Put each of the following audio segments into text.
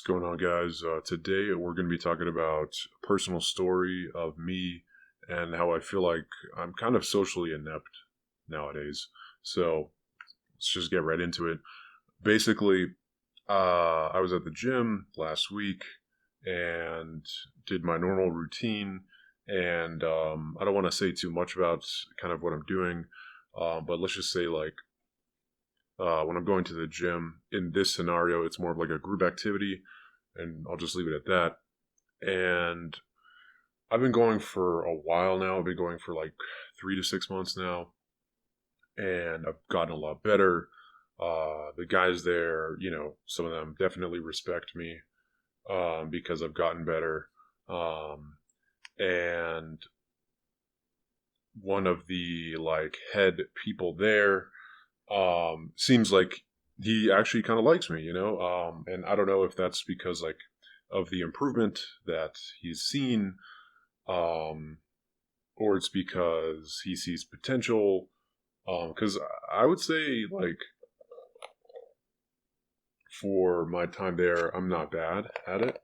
going on, guys? Today we're going to be talking about a personal story of me and how I feel like I'm kind of socially inept nowadays. So let's just get right into it. Basically, I was at the gym last week and did my normal routine. And I don't want to say too much about kind of what I'm doing, but let's just say when I'm going to the gym in this scenario, it's more of like a group activity, and I'll just leave it at that. And I've been going for a while now. I've been going for like 3 to 6 months now, and I've gotten a lot better. The guys there, some of them definitely respect me because I've gotten better. And one of the like head people there seems like he actually kind of likes me, and I don't know if that's because like of the improvement that he's seen, um, or it's because he sees potential. Because I would say like for my time there, I'm not bad at it,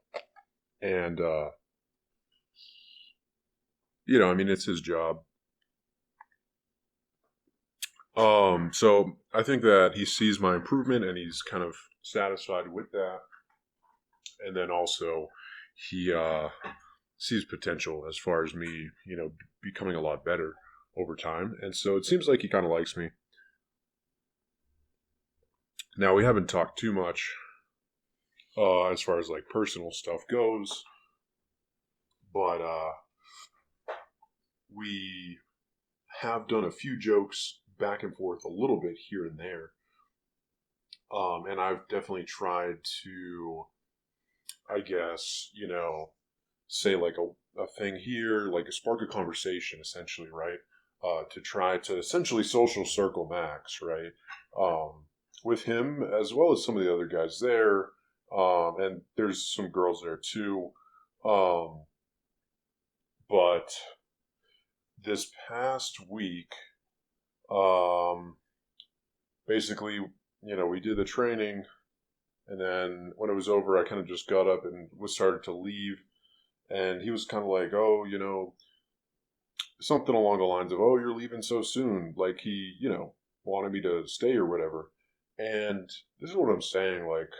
and I mean it's his job. So I think that he sees my improvement and he's kind of satisfied with that. And then also he sees potential as far as me, becoming a lot better over time. And so it seems like he kind of likes me. Now we haven't talked too much as far as like personal stuff goes, but we have done a few jokes back and forth a little bit here and there. And I've definitely tried to, I guess, say like a thing here, like a spark a conversation, essentially, right? To try to essentially social circle Max, right? With him as well as some of the other guys there, and there's some girls there too. But this past week, basically, we did the training, and then when it was over, I kind of just got up and was started to leave. And he was kind of like, oh, something along the lines of, oh, you're leaving so soon. Like he, wanted me to stay or whatever. And this is what I'm saying. Like,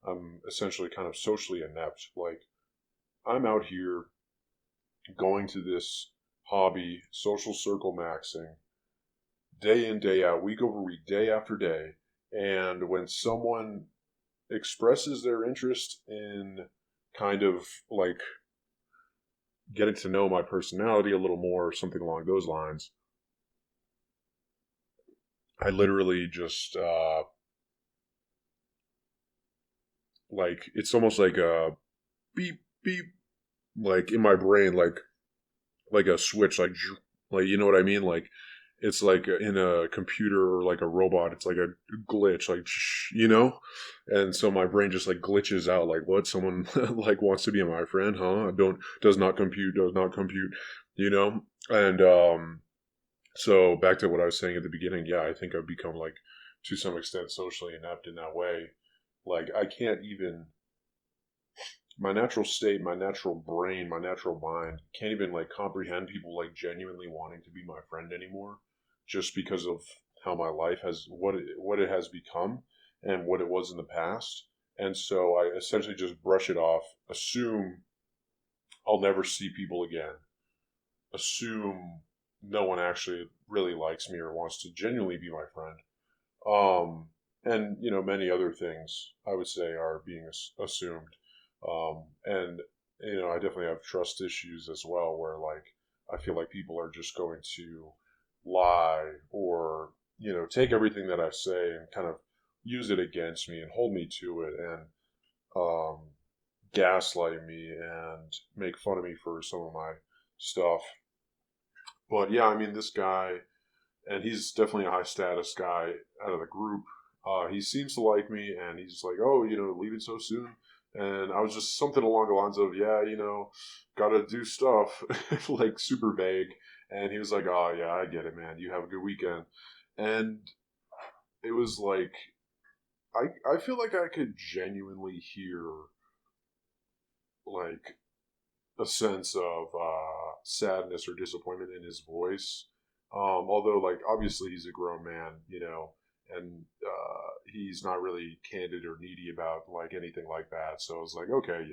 I'm essentially kind of socially inept. Like, I'm out here going to this hobby, social circle maxing, day in, day out, week over week, day after day. And when someone expresses their interest in kind of like getting to know my personality a little more, or something along those lines, I literally just like it's almost like a beep beep, like in my brain, like a switch, like you know what I mean, like it's like in a computer or like a robot, it's like a glitch, like and so my brain just like glitches out, like what someone like wants to be my friend, huh? Don't does not compute, and so back to what I was saying at the beginning, yeah, I think I've become like to some extent socially inept in that way. Like I can't even my natural state, my natural brain, my natural mind can't even like comprehend people like genuinely wanting to be my friend anymore, just because of how my life has what it has become and what it was in the past. And so I essentially just brush it off, assume I'll never see people again, assume no one actually really likes me or wants to genuinely be my friend. And many other things I would say are being assumed. And I definitely have trust issues as well, where like I feel like people are just going to lie or take everything that I say and kind of use it against me and hold me to it and um, gaslight me and make fun of me for some of my stuff. But yeah, I mean, this guy, and he's definitely a high status guy out of the group. He seems to like me, and he's like, "Oh, leaving so soon." And I was just something along the lines of, "Yeah, gotta do stuff," like super vague. And he was like, "Oh yeah, I get it, man. You have a good weekend." And it was like, I feel like I could genuinely hear like a sense of sadness or disappointment in his voice. Although, like, obviously he's a grown man, and he's not really candid or needy about like anything like that. So it's like, okay,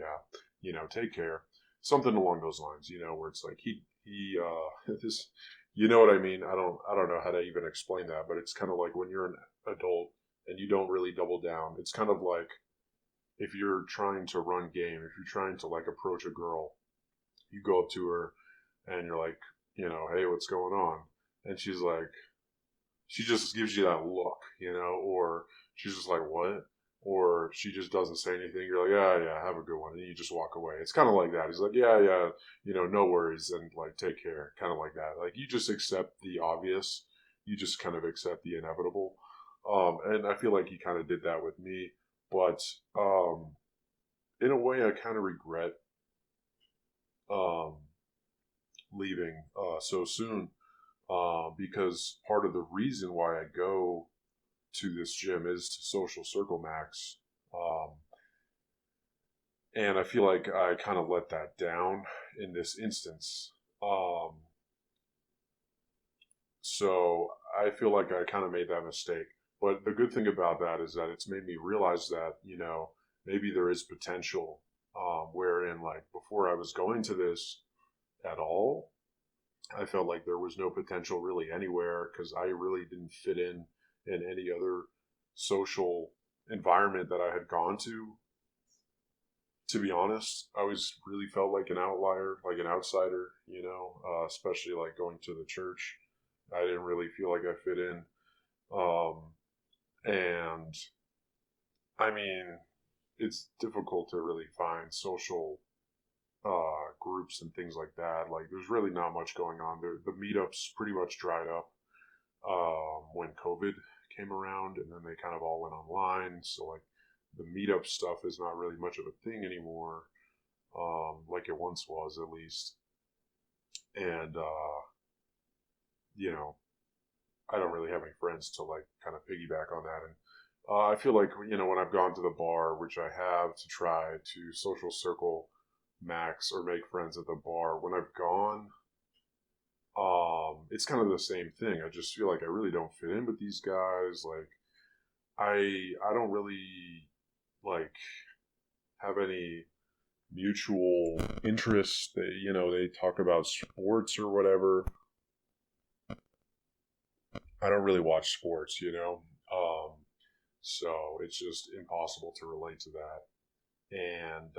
yeah, take care, something along those lines, where it's like this, you know what I mean? I don't know how to even explain that, but it's kind of like when you're an adult and you don't really double down. It's kind of like if you're trying to run game, if you're trying to like approach a girl, you go up to her and you're like, hey, what's going on? And she's like, she just gives you that look, or she's just like, what? Or she just doesn't say anything. You're like, yeah, yeah, have a good one. And you just walk away. It's kind of like that. He's like, yeah, yeah, no worries. And like, take care. Kind of like that. Like, you just accept the obvious. You just kind of accept the inevitable. And I feel like he kind of did that with me. But in a way, I kind of regret um, leaving so soon because part of the reason why I go to this gym is to social circle max. Um, and I feel like I kind of let that down in this instance. So I feel like I kind of made that mistake. But the good thing about that is that it's made me realize that, maybe there is potential wherein, like, before I was going to this at all, I felt like there was no potential really anywhere because I really didn't fit in any other social environment that I had gone to. To be honest, I was really felt like an outlier, like an outsider, especially like going to the church. I didn't really feel like I fit in. Um, and I mean, it's difficult to really find social groups and things like that. Like, there's really not much going on there. The meetups pretty much dried up when COVID came around, and then they kind of all went online. So, like, the meetup stuff is not really much of a thing anymore, like it once was, at least. And you know, I don't really have any friends to like kind of piggyback on that. And I feel like when I've gone to the bar, which I have to try to social circle max or make friends at the bar, when I've gone, it's kind of the same thing. I just feel like I really don't fit in with these guys. Like, I don't really like have any mutual interests. They talk about sports or whatever. I don't really watch sports, so it's just impossible to relate to that. And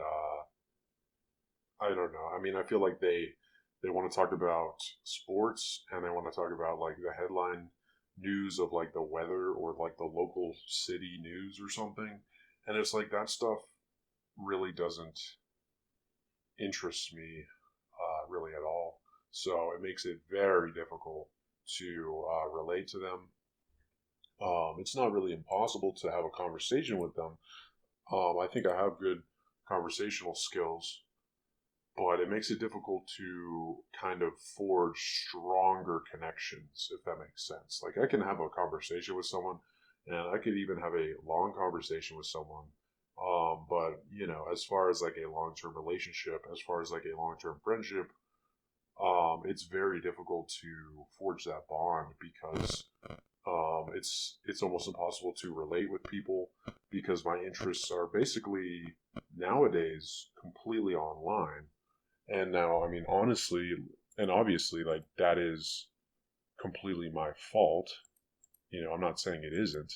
I don't know. I mean, I feel like they want to talk about sports and they want to talk about like the headline news of like the weather or like the local city news or something. And it's like that stuff really doesn't interest me really at all. So it makes it very difficult to relate to them. It's not really impossible to have a conversation with them. I think I have good conversational skills, but it makes it difficult to kind of forge stronger connections, if that makes sense. Like, I can have a conversation with someone, and I could even have a long conversation with someone. But as far as like a long term relationship, as far as like a long term friendship, it's very difficult to forge that bond because it's almost impossible to relate with people because my interests are basically nowadays completely online. And now, I mean, honestly and obviously, like, that is completely my fault. I'm not saying it isn't,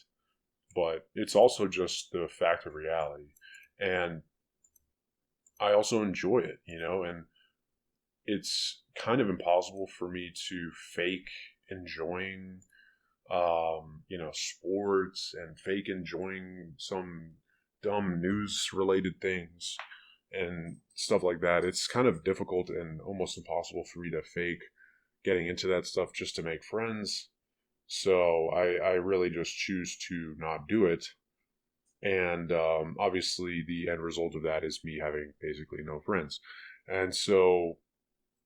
but it's also just the fact of reality. And I also enjoy it, and it's kind of impossible for me to fake enjoying sports and fake enjoying some dumb news related things and stuff like that. It's kind of difficult and almost impossible for me to fake getting into that stuff just to make friends. So I really just choose to not do it. And obviously, the end result of that is me having basically no friends. And so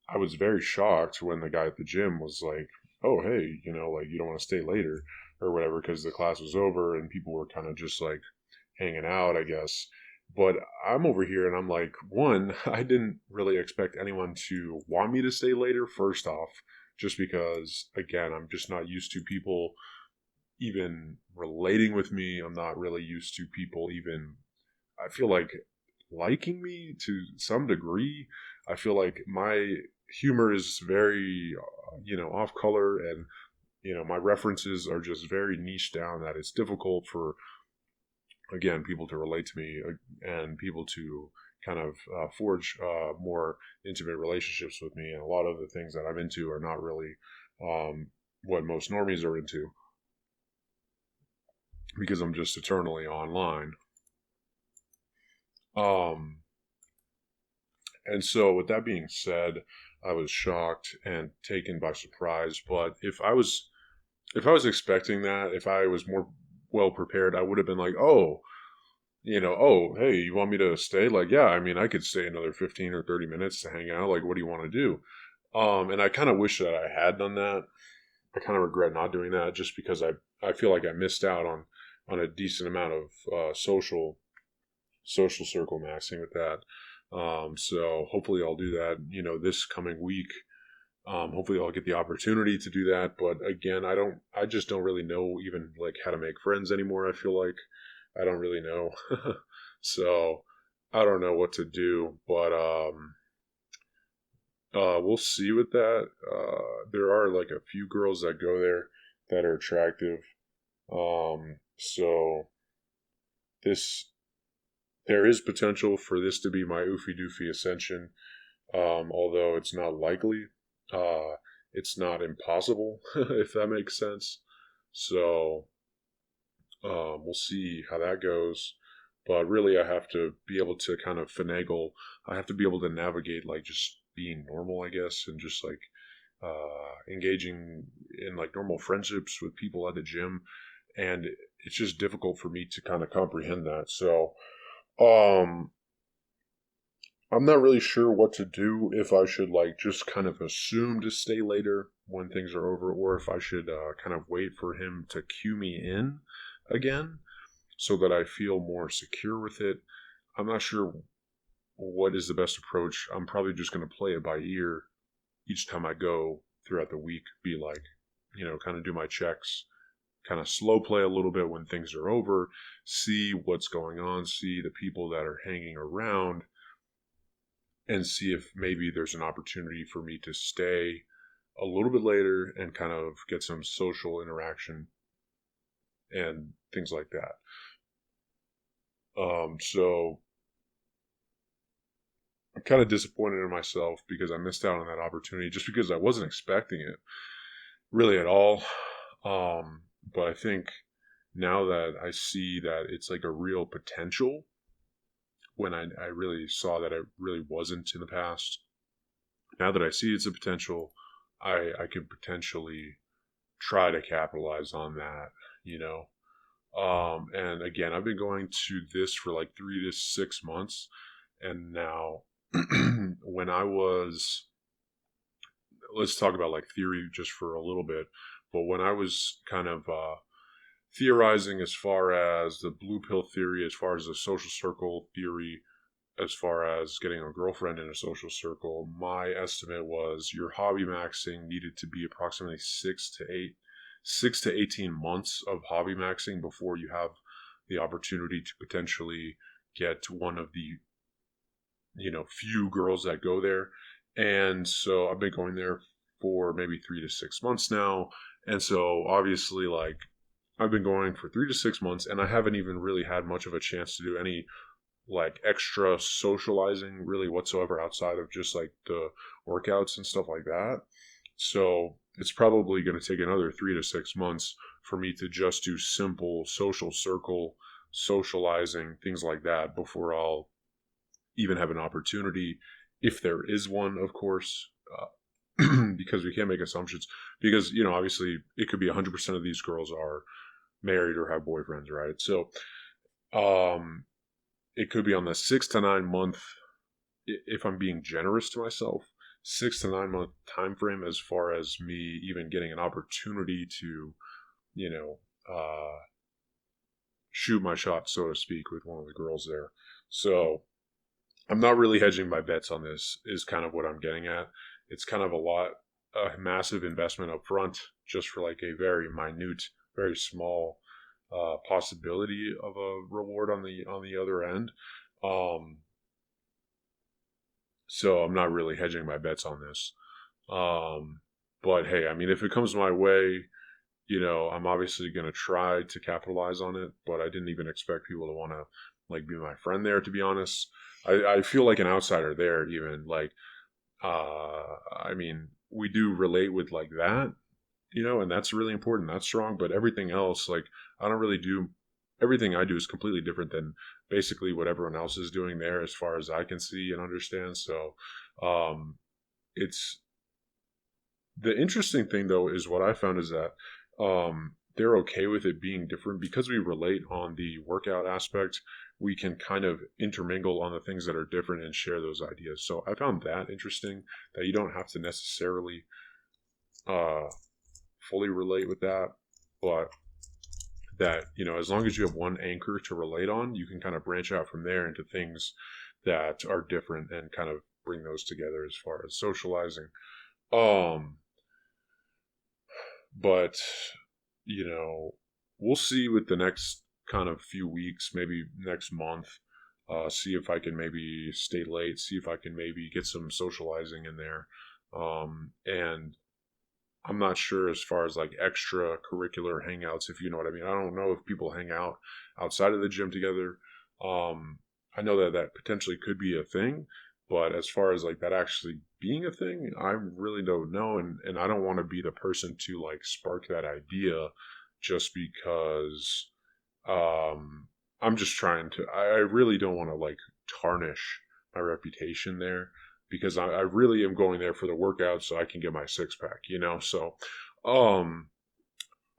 I was very shocked when the guy at the gym was like, "Oh, hey, like, you don't want to stay later or whatever," because the class was over and people were kind of just like hanging out, I guess. But I'm over here and I'm like, one, I didn't really expect anyone to want me to stay later, first off, just because, again, I'm just not used to people even relating with me. I'm not really used to people even, I feel like, liking me to some degree. I feel like my humor is very, off color, and, my references are just very niche down that it's difficult for, again, people to relate to me, and people to kind of forge more intimate relationships with me. And a lot of the things that I'm into are not really what most normies are into, because I'm just eternally online. Um, and so, with that being said, I was shocked and taken by surprise. But if I was expecting that, if I was more well prepared, I would have been like, oh, oh, hey, you want me to stay? Like, yeah, I mean, I could stay another 15 or 30 minutes to hang out. Like, what do you want to do? And I kind of wish that I had done that. I kind of regret not doing that, just because I feel like I missed out on a decent amount of social circle maxing with that. So hopefully I'll do that, this coming week. Hopefully I'll get the opportunity to do that. But again, I just don't really know even like how to make friends anymore. I feel like I don't really know. So I don't know what to do, but we'll see with that. There are like a few girls that go there that are attractive. So this there is potential for this to be my oofy doofy ascension. Although it's not likely. It's not impossible, if that makes sense. So we'll see how that goes. But really, I have to be able to kind of finagle. I have to be able to navigate, like, just being normal, I guess, and just like engaging in like normal friendships with people at the gym. And it's just difficult for me to kind of comprehend that. So um, I'm not really sure what to do, if I should like just kind of assume to stay later when things are over, or if I should kind of wait for him to cue me in again so that I feel more secure with it. I'm not sure what is the best approach. I'm probably just going to play it by ear each time I go throughout the week, be like, kind of do my checks, kind of slow play a little bit when things are over, see what's going on, see the people that are hanging around, and see if maybe there's an opportunity for me to stay a little bit later and kind of get some social interaction and things like that. So I'm kind of disappointed in myself because I missed out on that opportunity, just because I wasn't expecting it really at all. But I think now that I see that it's like a real potential, when I really saw that it really wasn't in the past, now that I see it's a potential, I could potentially try to capitalize on that, you know. And again, I've been going to this for like 3 to 6 months, and now when I was, let's talk about like theory just for a little bit. But when I was kind of theorizing as far as the blue pill theory, as far as the social circle theory, as far as getting a girlfriend in a social circle, my estimate was your hobby maxing needed to be approximately 6 to 18 months of hobby maxing before you have the opportunity to potentially get one of the few girls that go there. And so I've been going there for maybe 3 to 6 months now. And so obviously, like, I've been going for 3 to 6 months, and I haven't even really had much of a chance to do any like extra socializing really whatsoever outside of just like the workouts and stuff like that. So it's probably going to take another 3 to 6 months for me to just do simple social circle socializing, things like that, before I'll even have an opportunity, if there is one, of course, because we can't make assumptions. Because, obviously it could be 100% of these girls are married or have boyfriends, right? So, it could be on the 6 to 9 month, if I'm being generous to myself, 6 to 9 month time frame, as far as me even getting an opportunity to, you know, uh, shoot my shot, so to speak, with one of the girls there. So I'm not really hedging my bets on this, is kind of what I'm getting at. It's kind of a massive investment up front just for like a very minute, very small possibility of a reward on the other end. Um, so I'm not really hedging my bets on this. Um, but hey, I mean, if it comes my way, I'm obviously going to try to capitalize on it, but I didn't even expect people to want to like be my friend there, to be honest. I feel like an outsider there, even like, I mean, we do relate with like that, and that's really important. That's strong, but everything else, like, I don't really do, everything I do is completely different than basically what everyone else is doing there as far as I can see and understand. So, um, it's, the interesting thing though is what I found is that they're okay with it being different because we relate on the workout aspect. We can kind of intermingle on the things that are different and share those ideas. So I found that interesting, that you don't have to necessarily uh, fully relate with that, but that as long as you have one anchor to relate on, you can kind of branch out from there into things that are different and kind of bring those together as far as socializing. Um, but you know, we'll see with the next kind of few weeks, maybe next month. See if I can maybe stay late. See if I can maybe get some socializing in there. And I'm not sure as far as like extracurricular hangouts, if you know what I mean. I don't know if people hang out outside of the gym together. Um, I know that that potentially could be a thing, but as far as like that actually being a thing, I really don't know, and I don't want to be the person to like spark that idea just because I'm just trying to. I really don't want to like tarnish my reputation there because I really am going there for the workout so I can get my six pack. So, um,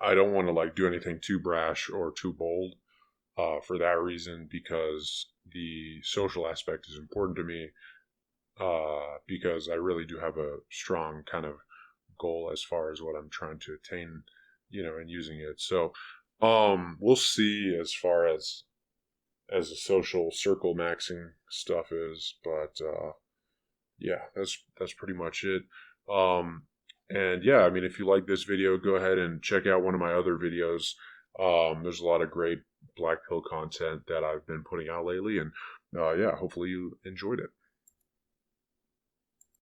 I don't want to like do anything too brash or too bold for that reason because the social aspect is important to me because I really do have a strong kind of goal as far as what I'm trying to attain, and using it. So, we'll see as far as the social circle maxing stuff is, but yeah, that's pretty much it. Um, and yeah, I mean, if you like this video, go ahead and check out one of my other videos. There's a lot of great black pill content that I've been putting out lately, and yeah, hopefully you enjoyed it.